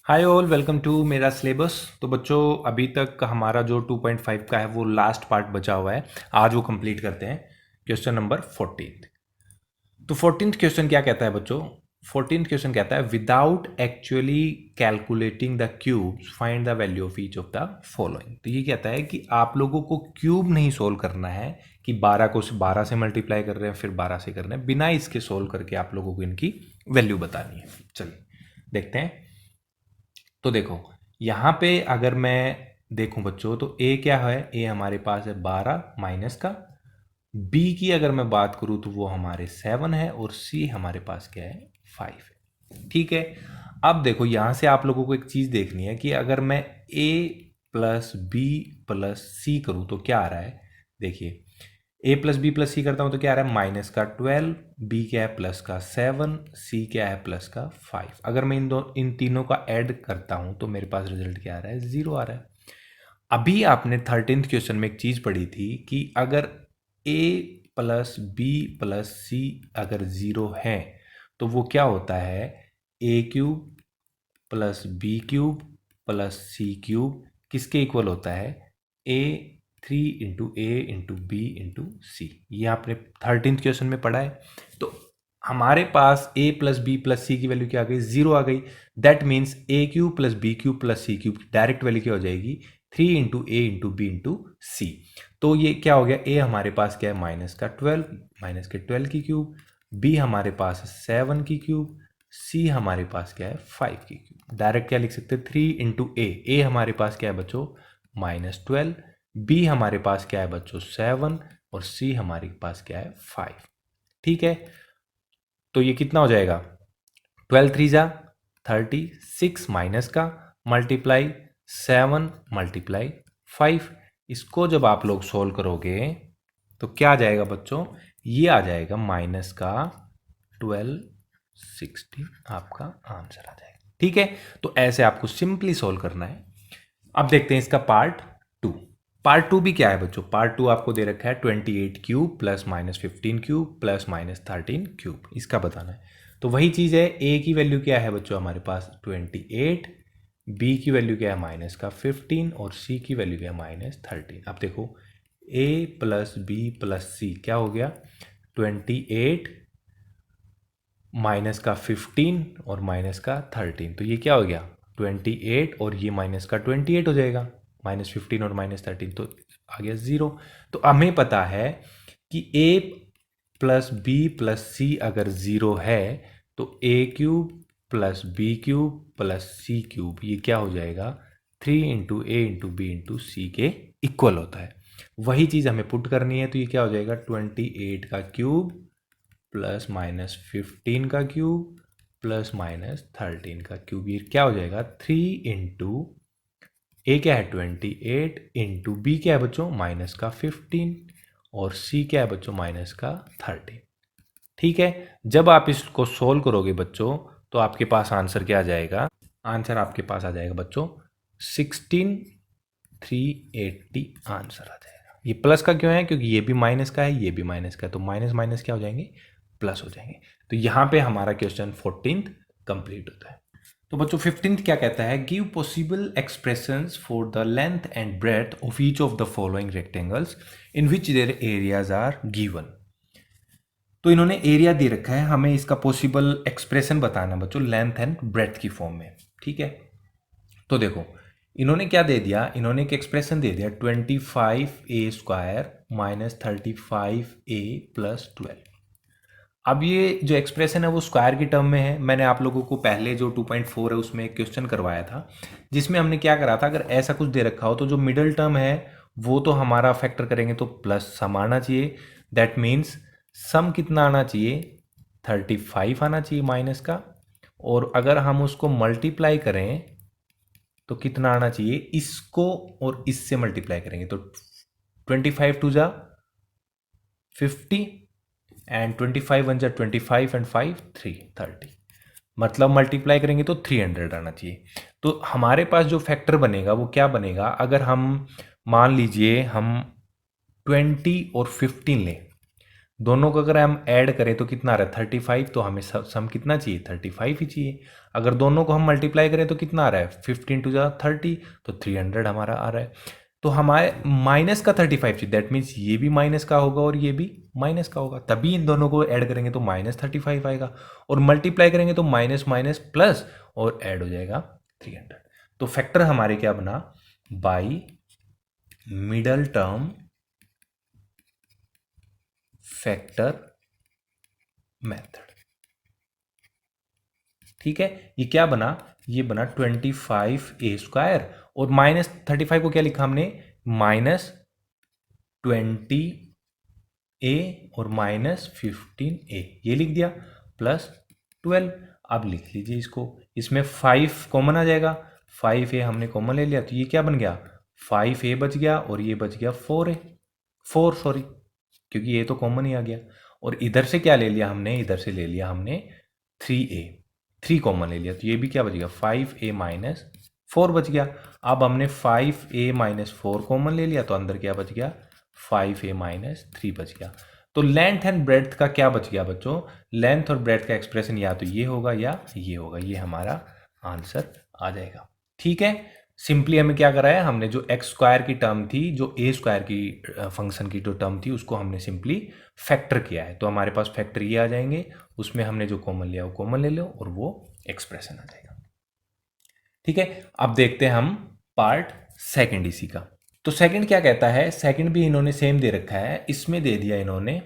Hi all, welcome to मेरा syllabus. तो बच्चों, अभी तक हमारा जो 2.5 का है वो लास्ट पार्ट बचा हुआ है। आज वो कंप्लीट करते हैं। Question number 14। तो 14th क्वेश्चन क्या कहता है बच्चों? 14th क्वेश्चन कहता है without actually calculating the cubes find the value of each of the following. तो ये कहता है कि आप लोगों को क्यूब नहीं सोल्व करना है कि 12 को 12 से मल्टीप्लाई कर रहे हैं फिर 12 से कर रहे हैं, बिना इसके सोल्व करके आप लोगों को इनकी वैल्यू बतानी है। चलिए देखते हैं। तो देखो, यहाँ पे अगर मैं देखूं बच्चों तो ए क्या है? ए हमारे पास है 12 माइनस का। बी की अगर मैं बात करूं तो वो हमारे 7 है और सी हमारे पास क्या है? 5 है। ठीक है। अब देखो, यहां से आप लोगों को एक चीज देखनी है कि अगर मैं ए प्लस बी प्लस सी करूं तो क्या आ रहा है। देखिए, ए प्लस बी प्लस सी करता हूं तो क्या आ रहा है? माइनस का 12, बी क्या है? प्लस का 7, सी क्या है? प्लस का 5। अगर मैं इन तीनों का ऐड करता हूं तो मेरे पास रिजल्ट क्या आ रहा है? 0 आ रहा है। अभी आपने 13th क्वेश्चन में एक चीज पढ़ी थी कि अगर A plus B plus C अगर 0 है तो वो क्या होता है? A cube plus B cube plus C cube किसके इक्वल होता है? A 3 into A into B into C. ये आपने 13th क्वेश्चन में पढ़ा है। तो हमारे पास ए प्लस बी प्लस सी की वैल्यू क्या आ गई? 0 आ गई। That means A cube plus B cube plus C cube direct value क्या हो जाएगी? 3 into A into B into सी। तो ये क्या हो गया? ए हमारे पास क्या है? माइनस का 12, माइनस के 12 की क्यूब। बी हमारे पास है 7 की क्यूब। सी हमारे पास क्या है? 5 की क्यूब। डायरेक्ट क्या लिख सकते हैं? 3 इंटू ए हमारे पास क्या है बच्चों? -12। बी हमारे पास क्या है बच्चों? 7। और सी हमारे पास क्या है? 5। ठीक है। तो ये कितना हो जाएगा? 12 3 जा 36 माइनस का मल्टीप्लाई 7 मल्टीप्लाई 5। इसको जब आप लोग सोल्व करोगे तो क्या आ जाएगा बच्चों? ये आ जाएगा माइनस का 1260 आपका आंसर आ जाएगा। ठीक है। तो ऐसे आपको सिंपली सोल्व करना है। अब देखते हैं इसका पार्ट 2। पार्ट 2 भी क्या है बच्चों? पार्ट 2 आपको दे रखा है 28 cube plus -15 cube plus -13 cube. इसका बताना है। तो वही चीज़ है, ए की वैल्यू क्या है बच्चों? हमारे पास 28, बी की वैल्यू क्या है? माइनस का 15 और सी की वैल्यू क्या है? -13। अब देखो, ए प्लस बी प्लस सी क्या हो गया? 28 माइनस का 15 और माइनस का 13। तो ये क्या हो गया? 28 और ये माइनस का 28 हो जाएगा। -15 और -13 तो आ गया 0। तो हमें पता है कि a plus B plus C अगर 0 है तो A cube plus B cube plus C cube ये क्या हो जाएगा? 3 into A into B into C के इक्वल होता है। वही चीज़ हमें पुट करनी है। तो ये क्या हो जाएगा? 28 का क्यूब प्लस -15 का क्यूब प्लस -13 का क्यूब। ये क्या हो जाएगा? 3 इंटू ए क्या है? 28 इंटू बी क्या है बच्चों? माइनस का 15 और सी क्या है बच्चों? माइनस का 13। ठीक है। जब आप इसको सोल्व करोगे बच्चों तो आपके पास आंसर क्या आ जाएगा? आंसर आपके पास आ जाएगा बच्चों 16380 आंसर आ जाएगा। ये प्लस का क्यों है? क्योंकि ये भी माइनस का है, ये भी माइनस का है, तो माइनस माइनस क्या हो जाएंगे? प्लस हो जाएंगे। तो यहाँ पे हमारा क्वेश्चन 14th कंप्लीट होता है। तो बच्चों 15th क्या कहता है? Give possible expressions for the length and breadth of each of the following rectangles in which their areas are given. तो इन्होंने एरिया दे रखा है, हमें इसका पॉसिबल एक्सप्रेशन बताना बच्चों लेंथ एंड ब्रेथ की फॉर्म में। ठीक है। तो देखो, इन्होंने क्या दे दिया? इन्होंने एक एक्सप्रेशन दे दिया 25a² माइनस 35a प्लस 12। अब ये जो एक्सप्रेशन है वो स्क्वायर की टर्म में है। मैंने आप लोगों को पहले जो 2.4 है उसमें एक क्वेश्चन करवाया था जिसमें हमने क्या करा था, अगर ऐसा कुछ दे रखा हो तो जो मिडल टर्म है वो तो हमारा फैक्टर करेंगे तो प्लस सम आना चाहिए। दैट मीन्स सम कितना आना चाहिए? 35 आना चाहिए माइनस का। और अगर हम उसको मल्टीप्लाई करें तो कितना आना चाहिए? इसको और इससे मल्टीप्लाई करेंगे तो 25 टू जा 50 एंड 25 वन जा 25 एंड 5 30। मतलब मल्टीप्लाई करेंगे तो 300 आना चाहिए। तो हमारे पास जो फैक्टर बनेगा वो क्या बनेगा? अगर हम मान लीजिए हम 20 और 15 लें दोनों को अगर हम ऐड करें तो कितना आ रहा है 35, तो हमें सम कितना चाहिए 35 ही चाहिए। अगर दोनों को हम मल्टीप्लाई करें तो कितना आ रहा है 15 टू जा 30, तो 300 हमारा आ रहा है। तो हमारे माइनस का 35 चाहिए, दैट मीन्स ये भी माइनस का होगा और ये भी माइनस का होगा, तभी इन दोनों को ऐड करेंगे तो -35 आएगा, और मल्टीप्लाई करेंगे तो माइनस माइनस प्लस और ऐड हो जाएगा 300। तो फैक्टर हमारे क्या बना, by middle term factor method. ठीक है, ये क्या बना, ये बना 25a² और -35 को क्या लिखा हमने, -20a और -15a ये लिख दिया, +12। अब लिख लीजिए इसको, इसमें 5 कॉमन आ जाएगा, 5a हमने कॉमन ले लिया, तो ये क्या बन गया 5a बच गया और ये बच गया 4 सॉरी, क्योंकि ये तो कॉमन ही आ गया। और इधर से क्या ले लिया हमने, इधर से ले लिया हमने 3a, 3 कॉमन ले लिया, तो ये भी क्या बच गया 5a - 4 बच गया। अब हमने 5a - 4 कॉमन ले लिया, तो अंदर क्या बच गया 5a - 3 बच गया। तो लेंथ एंड ब्रेड्थ का क्या बच गया बच्चों, लेंथ और ब्रेड्थ का एक्सप्रेशन या तो ये होगा या ये होगा, ये हमारा आंसर आ जाएगा। ठीक है, सिंपली हमें क्या करा है, हमने जो x² की टर्म थी, जो a² की फंक्शन की जो टर्म थी, उसको हमने सिंपली फैक्टर किया है। तो हमारे पास फैक्टर ये आ जाएंगे, उसमें हमने जो कॉमन लिया वो कॉमन ले लो और वो एक्सप्रेशन आ जाएगा। ठीक है, अब देखते हैं हम पार्ट सेकंड इसी का। तो सेकंड क्या कहता है, सेकंड भी इन्होंने सेम दे रखा है, इसमें दे दिया इन्होंने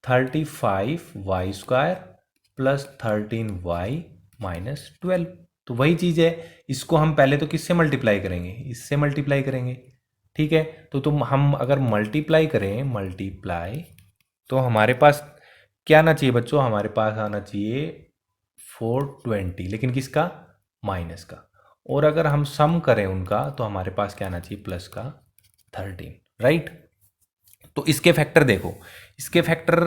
35y² प्लस 13y - 12। तो वही चीज़ है, इसको हम पहले तो किससे मल्टीप्लाई करेंगे, इससे मल्टीप्लाई करेंगे। ठीक है, तो तुम हम अगर मल्टीप्लाई करें, मल्टीप्लाई, तो हमारे पास क्या आना चाहिए बच्चों, हमारे पास आना चाहिए 420, लेकिन किसका, माइनस का। और अगर हम सम करें उनका, तो हमारे पास क्या आना चाहिए प्लस का 13, राइट। तो इसके फैक्टर देखो, इसके फैक्टर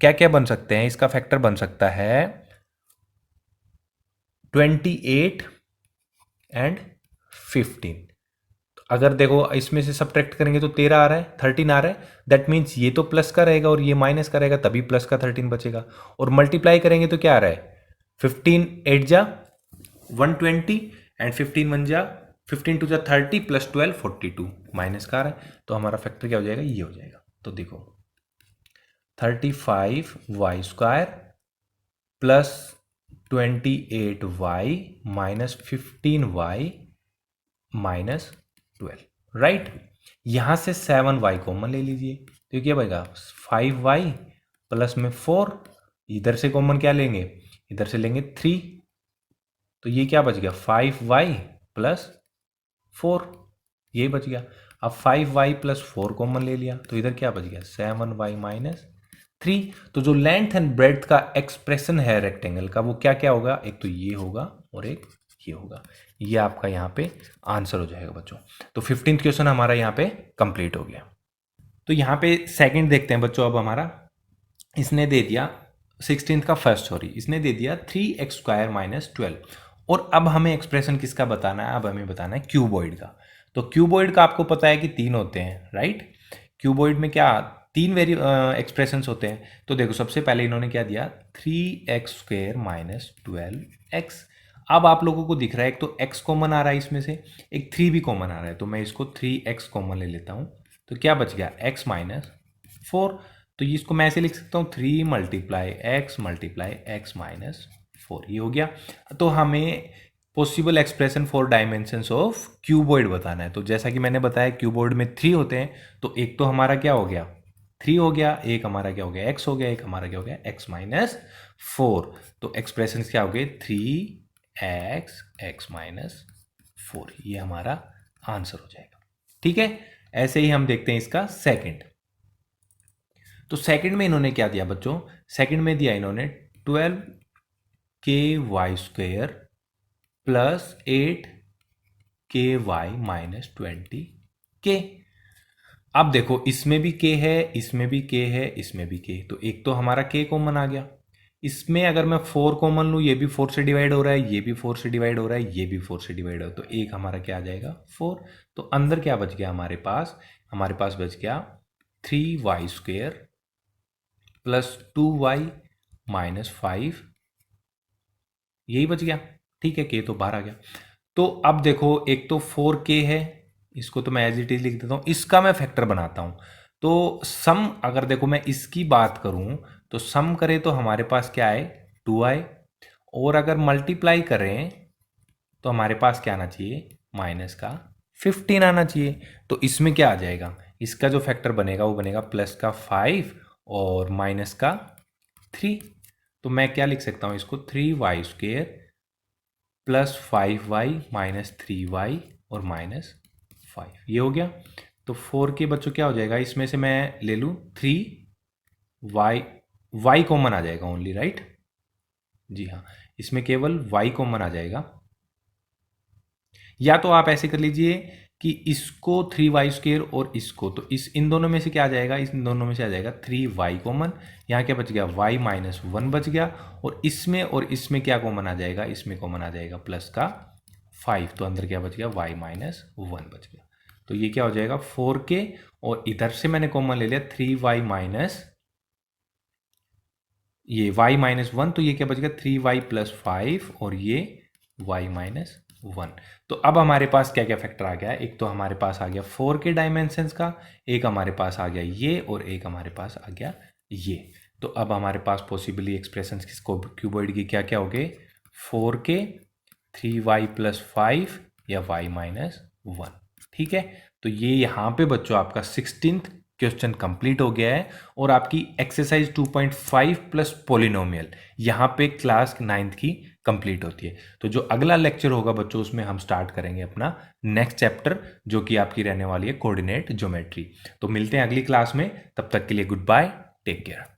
क्या क्या बन सकते हैं, इसका फैक्टर बन सकता है 28 एंड 15। अगर देखो इसमें से सब्ट्रैक्ट करेंगे तो 13 आ रहा है, 13 आ रहा है, दैट मीन्स ये तो प्लस का रहेगा और ये माइनस का रहेगा, तभी प्लस का 13 बचेगा। और मल्टीप्लाई करेंगे तो क्या आ रहा है 15 8 जा 120 एंड 15 1 जा 15 2 जा 30 प्लस 12 42, माइनस का आ रहा है, तो हमारा फैक्टर क्या हो जाएगा, ये हो जाएगा। तो देखो 35y² plus 28y - 15y - 12, right. यहां से 7y कॉमन ले लीजिए, तो क्या बनेगा 5y प्लस में 4, इधर से कॉमन क्या लेंगे, इधर से लेंगे 3, तो ये क्या बच गया 5y प्लस 4, ये बच गया। अब 5y प्लस 4 कॉमन ले लिया, तो इधर क्या बच गया 7y - 3। तो जो लेंथ एंड ब्रेड्थ का एक्सप्रेशन है रेक्टेंगल का, वो क्या क्या होगा, एक तो ये होगा और एक ये होगा। ये आपका यहाँ पे आंसर हो जाएगा बच्चों। तो 15th क्वेश्चन हमारा यहाँ पे कंप्लीट हो गया। तो यहाँ पे सेकंड देखते हैं बच्चों। अब हमारा इसने दे दिया 16th का फर्स्ट, सॉरी, इसने दे दिया 3x² - 12, और अब हमें एक्सप्रेशन किसका बताना है, अब हमें बताना है क्यूबॉइड का। तो क्यूबॉइड का आपको पता है कि 3 होते हैं, राइट। क्यूबॉइड में क्या 3 एक्सप्रेशंस होते हैं। तो देखो सबसे पहले इन्होंने क्या दिया 3x² - 12x। अब आप लोगों को दिख रहा है एक तो x कॉमन आ रहा है इसमें से, एक 3 भी कॉमन आ रहा है, तो मैं इसको 3x कॉमन ले लेता हूँ। तो क्या बच गया x - 4। तो ये इसको मैं ऐसे लिख सकता हूँ 3 × x - 4, ये हो गया। तो हमें possible expression for dimensions of cuboid बताना है। तो जैसा कि मैंने बताया क्यूबॉइड में 3 होते हैं, तो एक तो हमारा क्या हो गया 3 हो गया, एक हमारा क्या हो गया x हो गया, एक हमारा क्या हो गया x - 4। तो एक्सप्रेशन क्या हो गए 3x x - 4, ये हमारा आंसर हो जाएगा। ठीक है, ऐसे ही हम देखते हैं इसका सेकंड। तो सेकंड में इन्होंने क्या दिया बच्चों, सेकंड में दिया इन्होंने 12ky² प्लस 8ky - 20k। अब देखो इसमें भी k है, इसमें भी k है, इसमें भी k, तो एक तो हमारा k कॉमन आ गया। इसमें अगर मैं 4 कॉमन लूँ, ये भी 4 से डिवाइड हो रहा है, ये भी 4 से डिवाइड हो रहा है, ये भी 4 से डिवाइड हो रहा है, तो एक हमारा क्या आ जाएगा 4। तो अंदर क्या बच गया हमारे पास बच गया 3y² प्लस 2y माइनस 5, यही बच गया। ठीक है, k तो बाहर आ गया। तो अब देखो, एक तो 4k है, इसको तो मैं एज इट इज लिख देता हूँ, इसका मैं फैक्टर बनाता हूँ। तो सम, अगर देखो मैं इसकी बात करूँ तो सम करें तो हमारे पास क्या है, 2i, और अगर मल्टीप्लाई करें तो हमारे पास क्या आना चाहिए, माइनस का 15 आना चाहिए। तो इसमें क्या आ जाएगा, इसका जो फैक्टर बनेगा वो बनेगा प्लस का 5 और माइनस का 3। तो मैं क्या लिख सकता हूँ इसको, 3y² plus 5y minus 3y और माइनस 5, ये हो गया। तो 4 के बच्चों क्या हो जाएगा, इसमें से मैं ले लूँ 3y, y कॉमन आ जाएगा ओनली, राइट? जी हाँ, इसमें केवल y कॉमन आ जाएगा। या तो आप ऐसे कर लीजिए कि इसको 3y² और इसको, तो इन दोनों में से क्या आ जाएगा, इन दोनों में से आ जाएगा 3y कॉमन। यहाँ क्या बच गया, y माइनस 1 बच गया, और इसमें क्या कॉमन आ जाएगा, इसमें कॉमन आ जाएगा प्लस का 5, तो अंदर क्या बच गया, y माइनस 1 बच गया। तो ये क्या हो जाएगा 4k, और इधर से मैंने कॉमन ले लिया 3y माइनस ये y माइनस 1, तो ये क्या बच गया 3y प्लस 5 और ये y माइनस 1। तो अब हमारे पास क्या क्या फैक्टर आ गया, एक तो हमारे पास आ गया 4 के डायमेंशंस का, एक हमारे पास आ गया ये, और एक हमारे पास आ गया ये। तो अब हमारे पास पॉसिबली एक्सप्रेशंस किसको क्यूबॉइड की क्या क्या हो गए, 4k, 3y प्लस 5 या y माइनस 1। ठीक है, तो ये यहाँ पे बच्चों आपका 16th क्वेश्चन कंप्लीट हो गया है, और आपकी एक्सरसाइज 2.5 प्लस पॉलिनोमियल यहाँ पे क्लास 9th की कंप्लीट होती है। तो जो अगला लेक्चर होगा बच्चों, उसमें हम स्टार्ट करेंगे अपना नेक्स्ट चैप्टर, जो कि आपकी रहने वाली है कोऑर्डिनेट ज्योमेट्री। तो मिलते हैं अगली क्लास में, तब तक के लिए गुड बाय, टेक केयर।